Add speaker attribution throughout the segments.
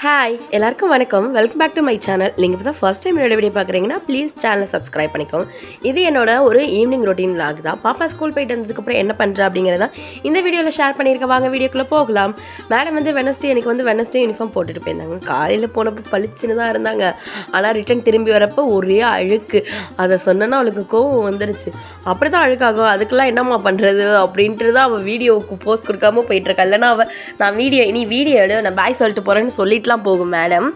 Speaker 1: Hi எல்லாருக்கும் வணக்கம். Welcome back to my channel. நீங்கள் இப்போ தான் ஃபர்ஸ்ட் டைம் என்னோட வீடியோ பார்க்குறீங்கன்னா ப்ளீஸ் சேனலை சப்ஸ்கிரைப் பண்ணிக்கோங்க. இது என்னோட ஒரு ஈவினிங் ரொட்டீன் விலாக் தான். பாப்பா ஸ்கூல் போயிட்டு வந்ததுக்கப்புறம் என்ன பண்ணுறா அப்படிங்கிறத இந்த வீடியோவில் ஷேர் பண்ணியிருக்க. வாங்க வீடியோக்குள்ளே போகலாம். மேடம் வந்து வெனஸ்டே யூனிஃபார்ம் போட்டுட்டு போயிருந்தாங்க. காலையில் போனப்போ பளிச்சுன்னு தான் இருந்தாங்க. ஆனால் ரிட்டன் திரும்பி வரப்போ ஒரே அழுக்கு. அதை சொன்னோன்னா அவளுக்கு கோவம் வந்துருச்சு. அப்படி தான் அழுக்காகும், அதுக்கெல்லாம் என்னம்மா பண்ணுறது அப்படின்ட்டு தான் அவள் வீடியோவுக்கு போஸ்ட் கொடுக்காம போயிட்டுருக்கா. இல்லைன்னா அவள் நான் வீடியோ எடு, நான் பாய் சொல்லிட்டு போகிறேன்னு சொல்லிட்டுலாம் போகும் மேடம்.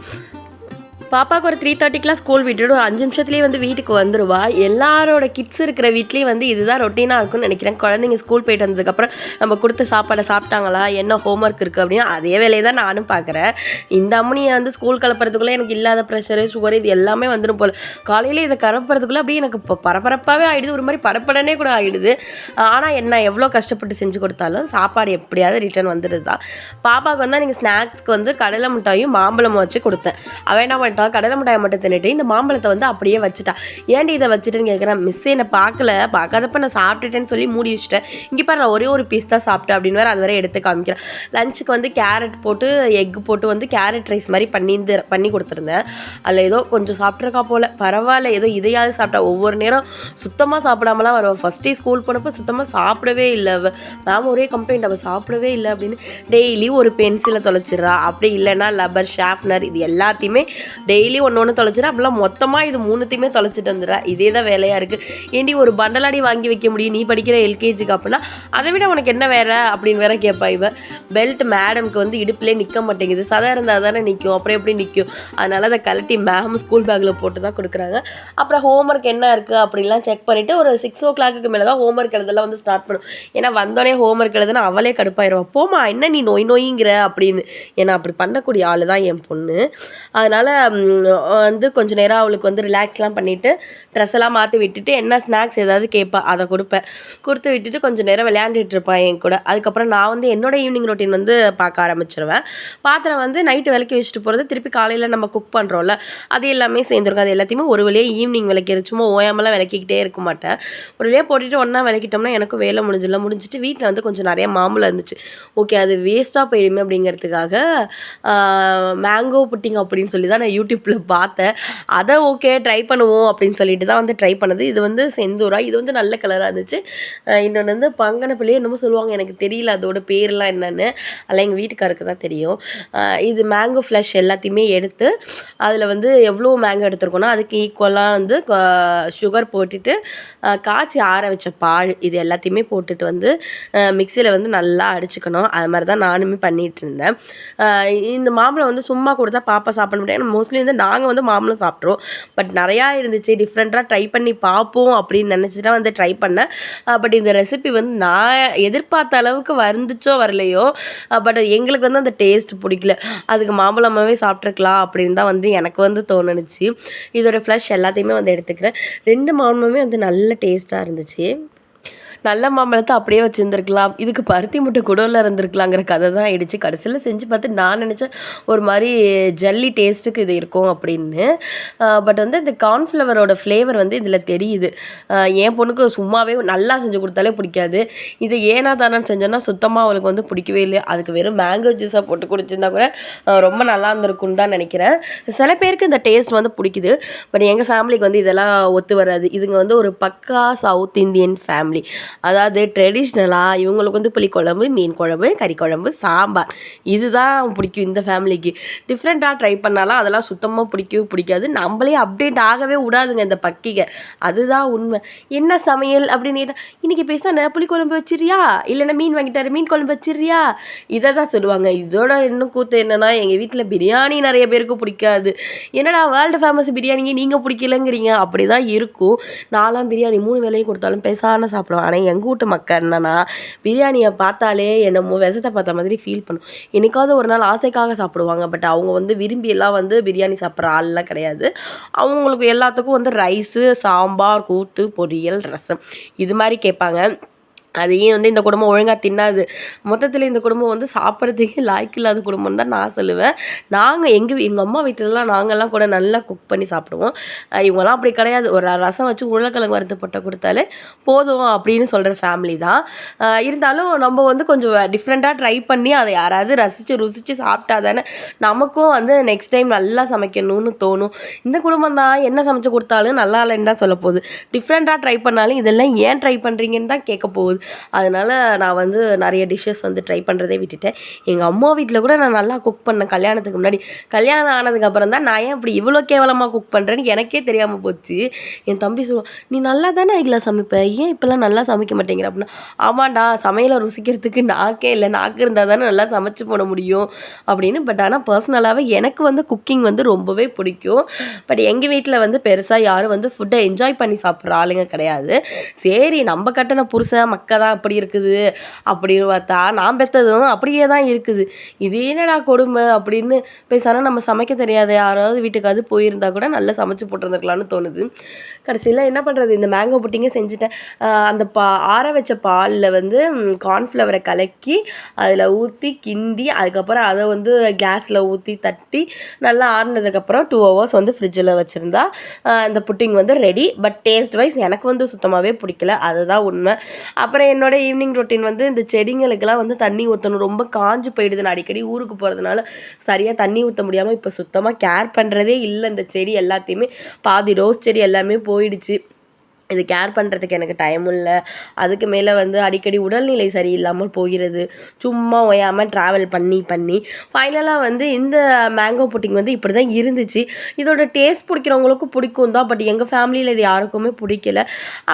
Speaker 1: பாப்பாவுக்கு ஒரு 3:30க்கெலாம் ஸ்கூல் விட்டுட்டு ஒரு 5 நிமிஷத்துலேயே வந்து வீட்டுக்கு வந்துடுவா. எல்லாரோட கிட்ஸ் இருக்கிற வீட்லேயும் வந்து இதுதான் ரொட்டீனாக இருக்கும்னு நினைக்கிறேன். குழந்தைங்க ஸ்கூல் போயிட்டு வந்ததுக்கப்புறம் நம்ம கொடுத்த சாப்பாடை சாப்பிட்டாங்களா, என்ன ஹோம்ஒர்க் இருக்குது அப்படின்னு அதே வேலையை தான் நானும் பார்க்குறேன். இந்த அம்மனியை வந்து ஸ்கூல் கிளப்புறதுக்குள்ளே எனக்கு இல்லாத ப்ரெஷரு, சுகர் இது எல்லாமே வந்துடும் போல். காலையில் இதை கிளப்புறதுக்குள்ளே அப்படியே எனக்கு இப்போ பரபரப்பாகவே ஆகிடுது, ஒரு மாதிரி படப்படனே கூட ஆகிடுது. ஆனால் என்ன எவ்வளோ கஷ்டப்பட்டு செஞ்சு கொடுத்தாலும் சாப்பாடு எப்படியாவது ரிட்டர்ன் வந்துடுது தான். பாப்பாவுக்கு வந்து நீங்கள் ஸ்நாக்ஸ்க்கு வந்து கடலை மிட்டாயும் மாம்பழமும் வச்சு கொடுத்தேன். அவன் என்ன கடலை மிட்டாயை மட்டும் தின்னுட்டு இந்த மாம்பழத்தை வந்து அப்படியே வச்சுட்டா. ஏன்டி இதை வச்சுட்டுன்னு கேட்குறேன். மிஸ் என்னை பார்க்காதப்ப நான் சாப்பிட்டுட்டேன்னு சொல்லி மூடி வச்சுட்டேன். இங்கே பாரு நான் ஒரே ஒரு பீஸ் தான் சாப்பிட்டேன் அப்படின்னு வேறு அது வரை எடுத்து காமிக்கிறேன். லஞ்சுக்கு வந்து கேரட் போட்டு எக் போட்டு வந்து கேரட் ரைஸ் மாதிரி பண்ணி கொடுத்துருந்தேன். அதில் ஏதோ கொஞ்சம் சாப்பிட்ருக்கா போல், பரவாயில்ல ஏதோ இதையாவது சாப்பிட்டா. ஒவ்வொரு நேரம் சுத்தமாக சாப்பிடாமலாம் வருவாள். ஃபஸ்ட்டே ஸ்கூல் போனப்போ சுத்தமாக சாப்பிடவே இல்லை. மேம் ஒரே கம்ப்ளைண்ட், அவள் சாப்பிடவே இல்லை அப்படின்னு. டெய்லி ஒரு பென்சிலை தொலைச்சிட்றா, அப்படி இல்லைன்னா லப்பர் ஷார்ப்னர் இது எல்லாத்தையுமே டெய்லி ஒன்று தொலைச்சிடா. அப்படிலாம் மொத்தமாக இது 3த்தையுமே தொலைச்சிட்டு வந்துடுறா. இதே தான் வேலையாக இருக்குது. ஏண்டி ஒரு பண்டலாடி வாங்கி வைக்க முடியும் நீ படிக்கிற எல்கேஜிக்கு அப்படின்னா, அதை விட உனக்கு என்ன வேறு அப்படின்னு வேற கேட்பா. இவ பெல்ட் மேடம்க்கு வந்து இடுப்புலேயே நிற்க மாட்டேங்குது. சதா இருந்தால் தானே நிற்கும், அப்புறம் எப்படி நிற்கும். அதனால் அதை கழட்டி மேம் ஸ்கூல் பேக்கில் போட்டு தான் கொடுக்குறாங்க. அப்புறம் ஹோம்ஒர்க் என்ன இருக்குது அப்படின்லாம் செக் பண்ணிவிட்டு ஒரு 6 o'clock மேலே தான் ஹோம்ஒர்க் எழுதலாம் வந்து ஸ்டார்ட் பண்ணும். ஏன்னா வந்தோடனே ஹோம்ஒர்க் எழுதுனா அவளே கடுப்பாயிடுவா. போமா என்ன நீ நோய்ங்கிற அப்படின்னு. ஏன்னா அப்படி பண்ணக்கூடிய ஆள் தான் என் பொண்ணு. அதனால் வந்து கொஞ்சம் நேரம் அவளுக்கு வந்து ரிலாக்ஸ்லாம் பண்ணிவிட்டு ட்ரெஸ் எல்லாம் மாற்றி விட்டுட்டு என்ன ஸ்நாக்ஸ் ஏதாவது கேட்பா, அதை கொடுத்து விட்டுட்டு கொஞ்சம் நேரம் விளையாண்டுட்டு இருப்பாள் என் கூட. அதுக்கப்புறம் நான் வந்து என்னோடய ஈவினிங் ரொட்டீன் வந்து பார்க்க ஆரம்பிச்சிருவேன். பாத்திரம் வந்து நைட்டு விளக்கி வச்சுட்டு போகிறது, திருப்பி காலையில் நம்ம குக் பண்ணுறோம்ல அது எல்லாமே சேர்ந்துருக்கும். அது எல்லாத்தையுமே ஒரு வழியாக ஈவினிங் விளக்கி சும்மா ஓயாமலாம் விளக்கிக்கிட்டே இருக்க மாட்டேன். ஒரு வழியாக போட்டுட்டு ஒன்றா விளக்கிட்டோம்னா எனக்கும் வேலை முடிஞ்சிட்டு வீட்டில் வந்து கொஞ்சம் நிறைய மாம்பழம் இருந்துச்சு. ஓகே அது வேஸ்ட்டாக போயிடுமே அப்படிங்கிறதுக்காக மேங்கோ புட்டிங் அப்படின்னு சொல்லி தான் நான் யூடியூப்பில் பார்த்தேன். அதை ஓகே ட்ரை பண்ணுவோம் அப்படின்னு சொல்லிட்டு தான் வந்து ட்ரை பண்ணது. இது வந்து செந்தூரா, இது வந்து நல்ல கலராக இருந்துச்சு. இன்னொன்று வந்து பங்கனப்பள்ளியே என்னமோ சொல்லுவாங்க, எனக்கு தெரியல அதோட பேரெலாம் என்னென்னு. அதெல்லாம் எங்கள் வீட்டுக்காருக்கு தான் தெரியும். இது மேங்கோ ஃப்ளஷ் எல்லாத்தையுமே எடுத்து அதில் வந்து எவ்வளோ மேங்கோ எடுத்துருக்கோன்னா அதுக்கு ஈக்குவலாக வந்து சுகர் போட்டுட்டு காய்ச்சி ஆற வச்ச பால் இது எல்லாத்தையுமே போட்டுட்டு வந்து மிக்சியில் வந்து நல்லா அடிச்சுக்கணும். அது மாதிரி தான் நானுமே பண்ணிகிட்டு இருந்தேன். இந்த மாம்பழம் வந்து சும்மா கொடுத்தா பாப்பா சாப்பிட முடியாது. மோஸ்ட்லி வந்து நாங்கள் வந்து மாம்பழம் சாப்பிட்ருவோம். பட் நிறையா இருந்துச்சு, டிஃப்ரெண்ட்டாக ட்ரை பண்ணி பார்ப்போம் அப்படின்னு நினச்சி தான் வந்து ட்ரை பண்ணேன். பட் இந்த ரெசிபி வந்து நான் எதிர்பார்த்த அளவுக்கு வந்துச்சோ வரலையோ, பட் எங்களுக்கு வந்து அந்த டேஸ்ட் பிடிக்கல. அதுக்கு மாம்பழமாகவே சாப்பிட்ருக்கலாம் அப்படின்னு தான் வந்து எனக்கு வந்து தோணுச்சு. இதோட ஃப்ளஷ் எல்லாத்தையுமே வந்து எடுத்துக்கிறேன். 2 மாம்பழமே வந்து நல்ல டேஸ்ட்டாக இருந்துச்சு. நல்ல மாம்பழத்தை அப்படியே வச்சுருந்துருக்கலாம், இதுக்கு பருத்தி முட்டை குடோவில் இருந்திருக்கலாங்கிற கதை தான் ஆயிடுச்சு. கடைசியில் செஞ்சு பார்த்து நான் நினச்சேன் ஒரு மாதிரி ஜல்லி டேஸ்ட்டுக்கு இது இருக்கும் அப்படின்னு. பட் வந்து இந்த கார்ன்ஃப்ளவரோட ஃப்ளேவர் வந்து இதில் தெரியுது. என் பொண்ணுக்கு சும்மாவே நல்லா செஞ்சு கொடுத்தாலே பிடிக்காது. இது ஏனா தானேன்னு செஞ்சோன்னா சுத்தமாக அவளுக்கு வந்து பிடிக்கவே இல்லை. அதுக்கு வெறும் மேங்கோ ஜூஸாக போட்டு குடிச்சிருந்தா கூட ரொம்ப நல்லா இருந்திருக்குன்னு தான் நினைக்கிறேன். சில பேருக்கு இந்த டேஸ்ட் வந்து பிடிக்குது. பட் எங்கள் ஃபேமிலிக்கு வந்து இதெல்லாம் ஒத்து வராது. இதுங்க வந்து ஒரு பக்கா சவுத் இந்தியன் ஃபேமிலி. அதாவது ட்ரெடிஷ்னலாக இவங்களுக்கு வந்து புளிக்குழம்பு, மீன் குழம்பு, கறி குழம்பு, சாம்பார் இதுதான் பிடிக்கும் இந்த ஃபேமிலிக்கு. டிஃப்ரெண்ட்டாக ட்ரை பண்ணாலும் அதெல்லாம் சுத்தமாக பிடிக்காது. நம்மளே அப்டேட் ஆகவே விடாதுங்க இந்த பக்கிகை. அதுதான் உண்மை. என்ன சமையல் அப்படின்னு கேட்டால் இன்றைக்கி பேசினா புளிக்குழம்பு வச்சிரியா, இல்லைன்னா மீன் வாங்கிட்டாரு மீன் குழம்பு வச்சிரியா, இதை தான் சொல்லுவாங்க. இதோட இன்னும் கூத்து என்னென்னா எங்கள் வீட்டில் பிரியாணி நிறைய பேருக்கு பிடிக்காது. என்னடா வேர்ல்டு ஃபேமஸ் பிரியாணிங்க நீங்கள் பிடிக்கலங்கிறீங்க, அப்படி தான் இருக்கும். நான்லாம் பிரியாணி 3 வேளையும் கொடுத்தாலும் பேசாமல் சாப்பிடுவேன். ஆனால் எங்கள் வீட்டு மக்கள் என்னன்னா பிரியாணியை பார்த்தாலே என்னமோ விஷத்தை பார்த்த மாதிரி ஃபீல் பண்ணும். என்னைக்காவது ஒரு நாள் ஆசைக்காக சாப்பிடுவாங்க. பட் அவங்க வந்து விரும்பி எல்லாம் வந்து பிரியாணி சாப்பிட்ற ஆள்லாம் கிடையாது. அவங்களுக்கு எல்லாத்துக்கும் வந்து ரைஸு, சாம்பார், கூட்டு, பொரியல், ரசம் இது மாதிரி கேட்பாங்க. அதையும் வந்து இந்த குடும்பம் ஒழுங்கா தின்னாது. மொத்தத்தில இந்த குடும்பம் வந்து சாப்பிட்றதுக்கே லாய்க்கு இல்லாத குடும்பம்னு தான் நான் சொல்லுவேன். எங்க அம்மா வீட்லலாம் நாங்கலாம் கூட நல்லா குக் பண்ணி சாப்பிடுவோம். இவங்கலாம் அப்படி கிடையாது. ஒரு ரசம் வச்சு உருளைக்கிழங்கு வறுத்து போட்டு குடுத்தாலே போதும் அப்படின்னு சொல்ற ஃபேமிலி தான். இருந்தாலும் நம்ம வந்து கொஞ்சம் டிஃப்ரெண்ட்டா ட்ரை பண்ணி அதை யாராவது ரசிச்சு, ருசிச்சு சாப்பிட்டா தானே நமக்கும் வந்து நெக்ஸ்ட் டைம் நல்லா சமைக்கணும்னு தோணும். இந்த குடும்பம் தான் என்ன சமைச்சு குடுத்தாலும் நல்லா இல்லைன்னு தான் சொல்லப்போகுது. டிஃப்ரெண்ட்டா ட்ரை பண்ணாலும் இதெல்லாம் ஏன் ட்ரை பண்ணுறீங்கன்னு தான் கேட்க போகுது. அதனால நான் வந்து நிறைய டிஷ்ஷஸ் வந்து ட்ரை பண்ணுறதே விட்டுட்டேன். எங்க அம்மா வீட்ல கூட நான் நல்லா குக் பண்ணேன் கல்யாணத்துக்கு முன்னாடி. கல்யாணம் ஆனதுக்கப்புறம் தான் நான் ஏன் இப்படி இவ்வளோ கேவலமா குக் பண்ணுறேன்னு எனக்கே தெரியாம போச்சு. என் தம்பி சொல்லுவான், "நீ நல்லா தானே ஐக்லா சமைப்ப. ஏன் இப்பலாம் நல்லா சமைக்க மாட்டேங்கிற?" அப்படின்னா, "ஆமாண்டா சமையல ருசிக்கிறதுக்கு நாக்கே இல்ல. நாக்கு இருந்தா தானே நல்லா சமைச்சு போட முடியும்." அப்படின்னு. பட் ஆனா பர்சனலாவே எனக்கு வந்து குக்கிங் வந்து ரொம்பவே பிடிக்கும். பட் எங்க வீட்ல வந்து பெருசா யாரும் வந்து ஃபுட்ட என்ஜாய் பண்ணி சாப்பிடுற ஆளுங்க கிடையாது. சரி நம்ம கட்டுன புருஷன் மக்க தான் அப்படி இருக்குது அப்படின்னு பார்த்தா, நான் பெத்ததும் அப்படியே தான் இருக்குது. இது என்னடா கொடுமை அப்படின்னு பேசாம நம்ம சமைக்க தெரியாத யாராவது வீட்டுக்காவது போயிருந்தா கூட நல்லா சமைச்சு போட்டுருந்துருக்கலாம்னு தோணுது. கடைசியில என்ன பண்ணுறது, இந்த மேங்கோ புட்டிங்கே செஞ்சுட்டேன். அந்த ஆற வச்ச பாலில் வந்து கார்ன்ஃப்ளவரை கலக்கி அதில் ஊற்றி கிண்டி அதுக்கப்புறம் அதை வந்து கேஸில் ஊற்றி தட்டி நல்லா ஆறுனதுக்கப்புறம் 2 ஹவர்ஸ் வந்து ஃப்ரிட்ஜில் வச்சுருந்தா இந்த புட்டிங் வந்து ரெடி. பட் டேஸ்ட் வைஸ் எனக்கு வந்து சுத்தமாகவே பிடிக்கல, அதுதான் உண்மை. அப்புறம் என்னோட ஈவினிங் ரொட்டீன் வந்து இந்த செடிங்களுக்கெல்லாம் வந்து தண்ணி ஊற்றணும். ரொம்ப காஞ்சு போயிடுது. நான் அடிக்கடி ஊருக்கு போகிறதுனால சரியாக தண்ணி ஊற்ற முடியாமல் இப்போ சுத்தமாக கேர் பண்ணுறதே இல்லை. இந்த செடி எல்லாத்தையுமே பாதி ரோஸ் செடி எல்லாமே போயிடுச்சு. இது கேர் பண்ணுறதுக்கு எனக்கு டைமும் இல்லை. அதுக்கு மேலே வந்து அடிக்கடி உடல்நிலை சரியில்லாமல் போகிறது. சும்மா ஓயாமல் ட்ராவல் பண்ணி பண்ணி ஃபைனலாக வந்து இந்த மேங்கோ புட்டிங் வந்து இப்படி தான் இருந்துச்சு. இதோட டேஸ்ட் பிடிக்கிறவங்களுக்கும் பிடிக்கும் தான். பட் எங்கள் ஃபேமிலியில் இது யாருக்குமே பிடிக்கல.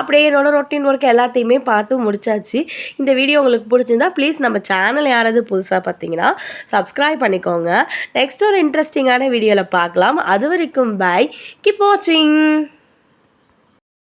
Speaker 1: அப்படியே என்னோட ரொட்டீன் ஒர்க் எல்லாத்தையுமே பார்த்து முடிச்சாச்சு. இந்த வீடியோ உங்களுக்கு பிடிச்சிருந்தா ப்ளீஸ் நம்ம சேனல் யாராவது புதுசாக பார்த்தீங்கன்னா சப்ஸ்கிரைப் பண்ணிக்கோங்க. நெக்ஸ்ட் ஒரு இன்ட்ரெஸ்டிங்கான வீடியோவில் பார்க்கலாம். அது வரைக்கும் பை. கீப் வாட்சிங்.